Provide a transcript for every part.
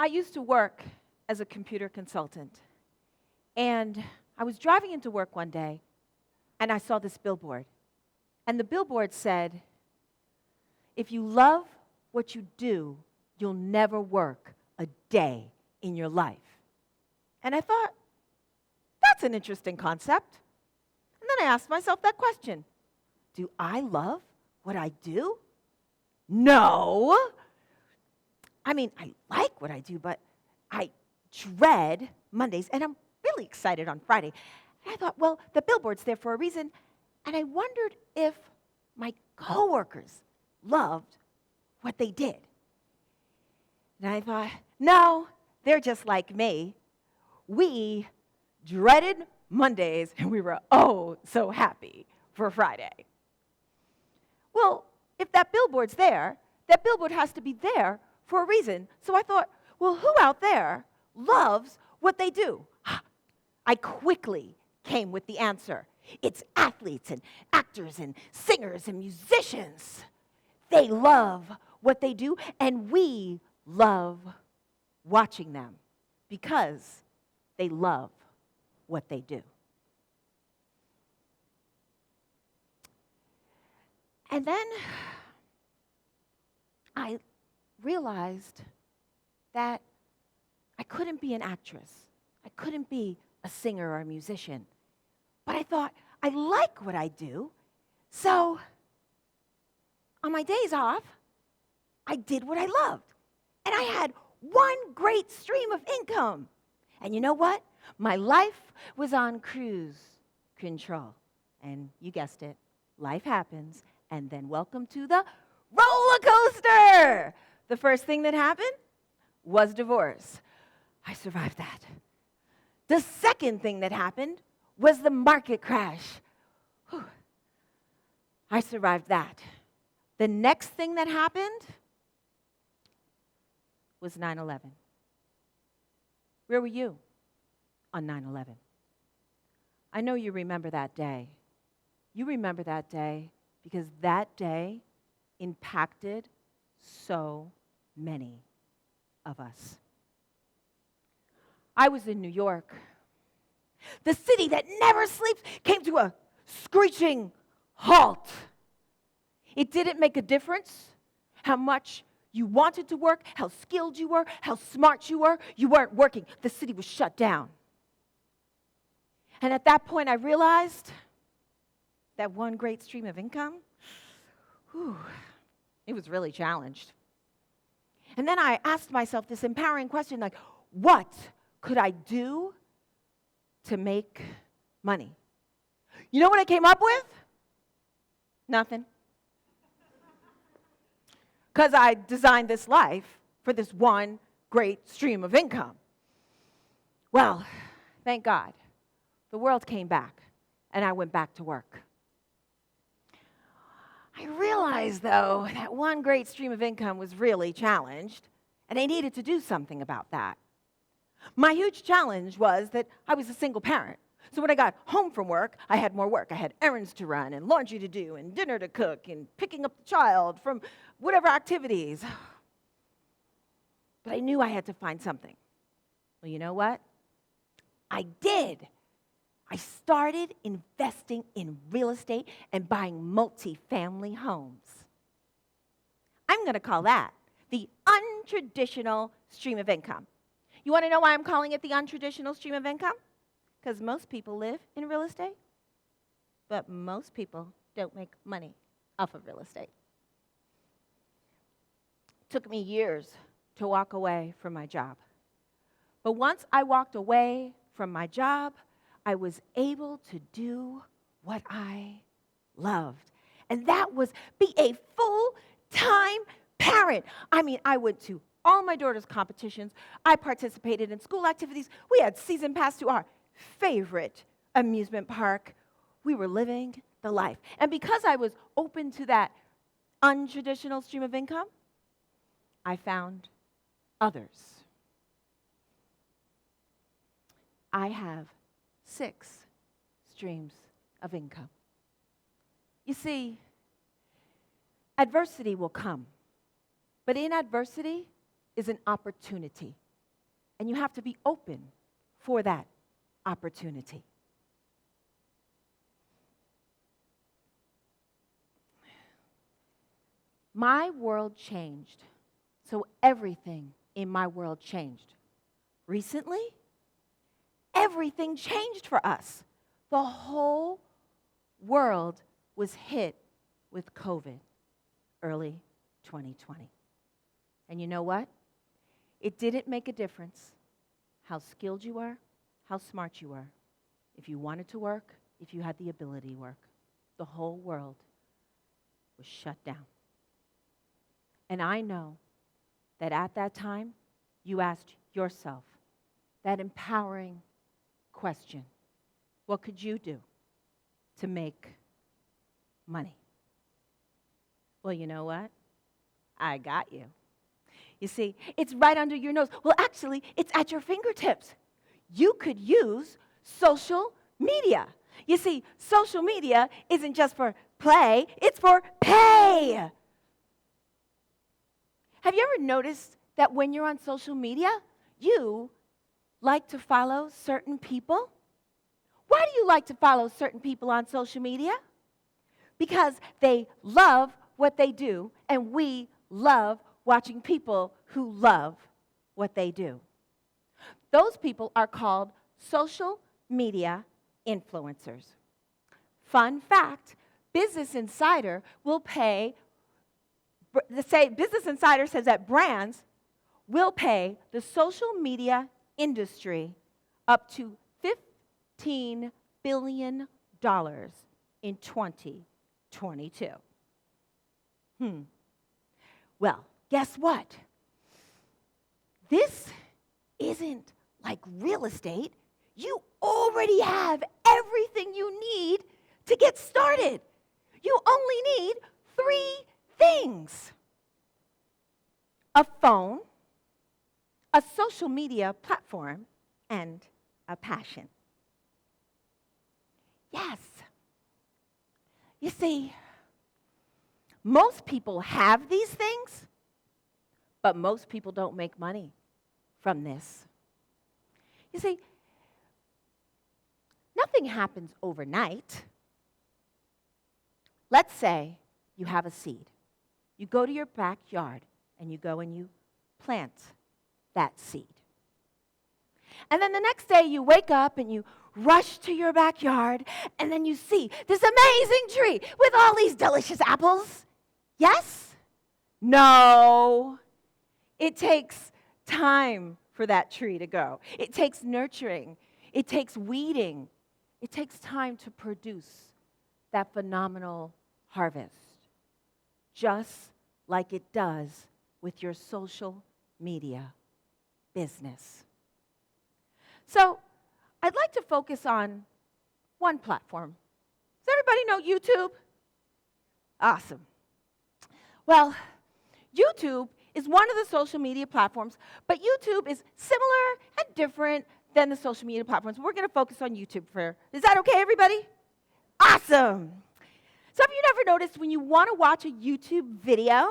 used to work as a computer consultant, and I was driving into work one day, and I saw this billboard. And the billboard said, if you love what you do, you'll never work a day in your life. And I thought, that's an interesting concept. And then I asked myself that question. Do I love what I do? No. I mean, I like what I do, but I dread Mondays, and I'm really excited on Friday. And I thought, well, the billboard's there for a reason, and I wondered if my coworkers loved what they did. And I thought, no, they're just like me. We dreaded Mondays, and we were oh so happy for Friday. Well, if that billboard's there, that billboard has to be there for a reason. So I thought, well, who out there loves what they do? I quickly came with the answer. It's athletes and actors and singers and musicians. They love what they do, and we love watching them because they love what they do. And then I realized that I couldn't be an actress. I couldn't be a singer or a musician. But I thought, I like what I do, so on my days off, I did what I loved. And I had one great stream of income. And you know what? My life was on cruise control. And you guessed it, life happens, and then welcome to the roller coaster. The first thing that happened was divorce. I survived that. The second thing that happened was the market crash. Whew. I survived that. The next thing that happened was 9/11. Where were you on 9/11? I know you remember that day. You remember that day because that day impacted so many of us. I was in New York. The city that never sleeps came to a screeching halt. It didn't make a difference how much you wanted to work, how skilled you were, how smart you were. You weren't working. The city was shut down. And at that point, I realized that one great stream of income, it was really challenged. And then I asked myself this empowering question, like, what could I do to make money? You know what I came up with? Nothing. Because I designed this life for this one great stream of income. Well, thank God, the world came back, and I went back to work. I realized, though, that one great stream of income was really challenged, and I needed to do something about that. My huge challenge was that I was a single parent. So when I got home from work, I had more work. I had errands to run and laundry to do and dinner to cook and picking up the child from whatever activities. But I knew I had to find something. Well, you know what? I did. I started investing in real estate and buying multifamily homes. I'm going to call that the untraditional stream of income. You want to know why I'm calling it the untraditional stream of income? Because most people live in real estate, but most people don't make money off of real estate. It took me years to walk away from my job. But once I walked away from my job, I was able to do what I loved. And that was be a full-time parent. I mean, I went to all my daughter's competitions. I participated in school activities. We had season pass to our favorite amusement park. We were living the life. And because I was open to that untraditional stream of income, I found others. I have 6 streams of income. You see, adversity will come, but in adversity is an opportunity And you have to be open for that opportunity. My world changed, so everything in my world changed. Recently, everything changed for us. The whole world was hit with COVID early 2020. And you know what? It didn't make a difference how skilled you were, how smart you were, if you wanted to work, if you had the ability to work. The whole world was shut down. And I know that at that time, you asked yourself that empowering question. What could you do to make money? Well, you know what? I got you. You see, it's right under your nose. Well, actually, it's at your fingertips. You could use social media. You see, social media isn't just for play, it's for pay. Have you ever noticed that when you're on social media, you like to follow certain people? Why do you like to follow certain people on social media? Because they love what they do, and we love watching people who love what they do. Those people are called social media influencers. Fun fact, Business Insider says that brands will pay the social media industry up to $15 billion in 2022. Well, guess what? This isn't like real estate. You already have everything you need to get started. You only need 3 things: a phone, a social media platform, and a passion. Yes. You see, most people have these things, but most people don't make money from this. You see, nothing happens overnight. Let's say you have a seed. You go to your backyard and you go and you plant that seed. And then the next day you wake up and you rush to your backyard and then you see this amazing tree with all these delicious apples. Yes? No. It takes time for that tree to grow. It takes nurturing. It takes weeding. It takes time to produce that phenomenal harvest, just like it does with your social media business. So, I'd like to focus on one platform. Does everybody know YouTube? Awesome. Well, YouTube is one of the social media platforms, but YouTube is similar and different than the social media platforms. We're going to focus on YouTube is that okay, everybody? Awesome. So have you ever noticed when you want to watch a YouTube video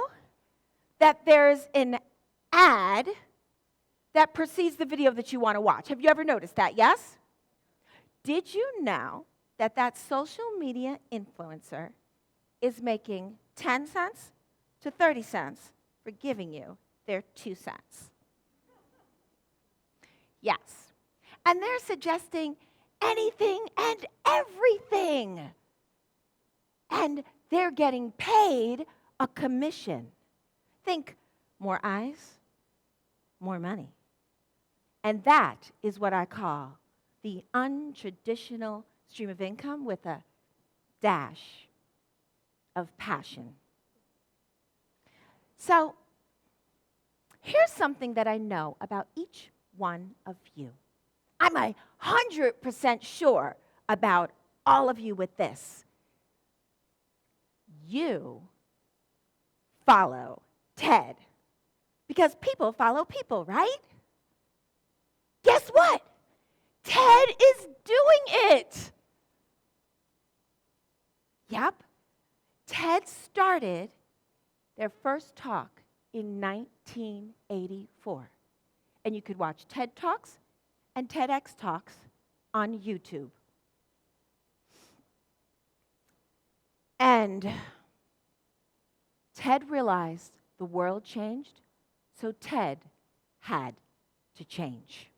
that there's an ad that precedes the video that you want to watch? Have you ever noticed that, yes? Did you know that that social media influencer is making 10 cents to 30 cents for giving you their 2 cents? Yes. And they're suggesting anything and everything. And they're getting paid a commission. Think, more eyes, more money. And that is what I call the untraditional stream of income with a dash of passion. So, here's something that I know about each one of you. I'm 100% sure about all of you with this. You follow TED because people follow people, right? Guess what? TED is doing it. Yep. TED started their first talk in 1984. and you could watch TED Talks and TEDx Talks on YouTube. And Ted realized the world changed, so Ted had to change.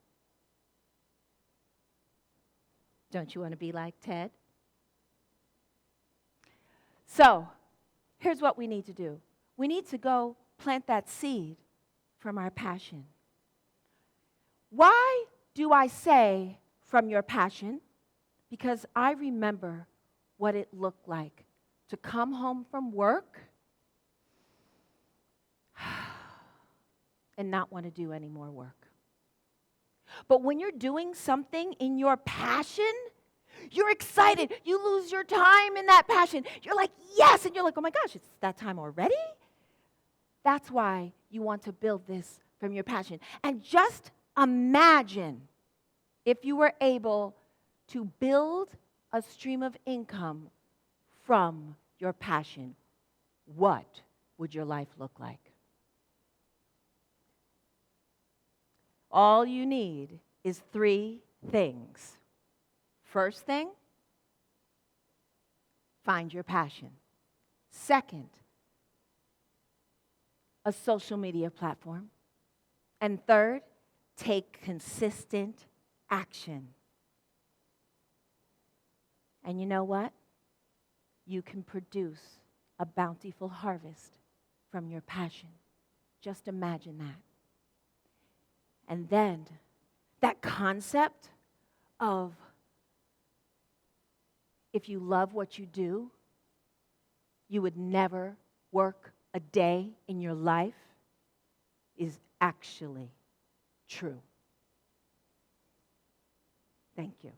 Don't you want to be like Ted? So, here's what we need to do. We need to go plant that seed from our passion. Why do I say from your passion? Because I remember what it looked like to come home from work and not want to do any more work. But when you're doing something in your passion, you're excited. You lose your time in that passion. You're like, yes, and you're like, oh my gosh, it's that time already? That's why you want to build this from your passion. And just imagine if you were able to build a stream of income from your passion. What would your life look like? All you need is 3 things. First thing, find your passion. Second, a social media platform. And third, take consistent action. And you know what? You can produce a bountiful harvest from your passion. Just imagine that. And then that concept of if you love what you do, you would never work a day in your life is actually true. Thank you.